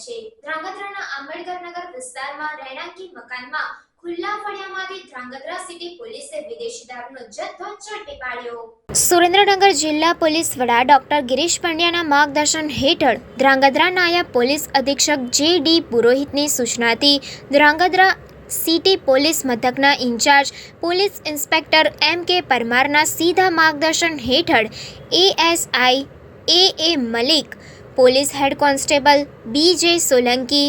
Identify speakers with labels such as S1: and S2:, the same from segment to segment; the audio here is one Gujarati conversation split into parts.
S1: છે। ધ્રાંગધ્રાના આંબેડકર નગર વિસ્તારમાં રહેણાંકી મકાનમાં ખુલ્લા ફળિયામાંથી ધ્રાંગધ્રા સિટી પોલીસે વિદેશી દારૂનો જથ્થો ઝડપી પાડ્યો। સુરેન્દ્રનગર જિલ્લા પોલીસ વડા ડોક્ટર ગિરીશ પંડ્યાના માર્ગદર્શન હેઠળ ધ્રાંગધ્રા નાયબ પોલીસ અધિક્ષક જે.ડી. પુરોહિતની સૂચનાથી ધ્રાંગધ્રા સિટી પોલીસ મથકના ઇન્ચાર્જ પોલીસ ઇન્સ્પેક્ટર એમ.કે. પરમારના સીધા માર્ગદર્શન હેઠળ ASI AA. Malik, police head constable BJ. Solanki,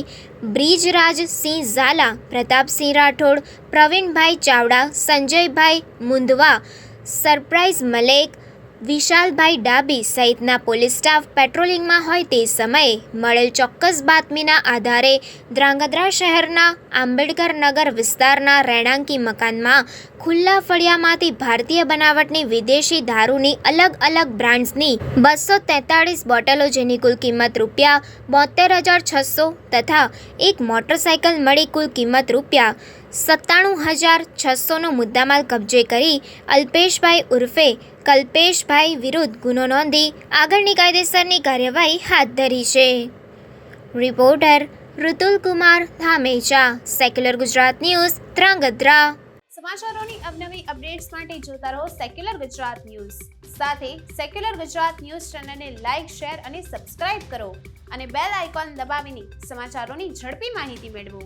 S1: Brijrajsinh Zala, Pratapsinh Rathod, Pravinbhai Chavda, Sanjaybhai Mundva, સરપ્રાઇઝ મલેક, વિશાલભાઈ ડાબી સહિતના પોલીસ સ્ટાફ પેટ્રોલિંગમાં હોય તે સમયે મળેલ ચોક્કસ બાતમીના આધારે ધ્રાંગધ્રા શહેરના આંબેડકર નગર વિસ્તારના રહેણાંકી મકાનમાં ખુલ્લા ફળિયામાંથી ભારતીય બનાવટની વિદેશી દારૂની અલગ અલગ બ્રાન્ડ્સની 243 બોટલો જેની કુલ કિંમત રૂપિયા 72,600 તથા એક મોટરસાઇકલ મળી કુલ કિંમત રૂપિયા 97,600નો મુદ્દામાલ કબજે કરી અલ્પેશભાઈ ઉર્ફે કલ્પેશભાઈ વિરુદ્ધ ગુનો નોંધી આગળની કાયદેસરની કાર્યવાહી હાથ ધરી છે। Reporter Rutul Kumar Dhamecha, secular Gujarat news, Dhrangadhra.
S2: સમાચારોની અવનવી અપડેટ્સ માટે જોતા રહો સેક્યુલર ગુજરાત ન્યૂઝ। સાથે સેક્યુલર ગુજરાત ન્યૂઝ ચેનલને લાઇક, શેર અને સબસ્ક્રાઇબ કરો અને બેલ આઇકોન દબાવીને સમાચારોની ઝડપી માહિતી મેળવો।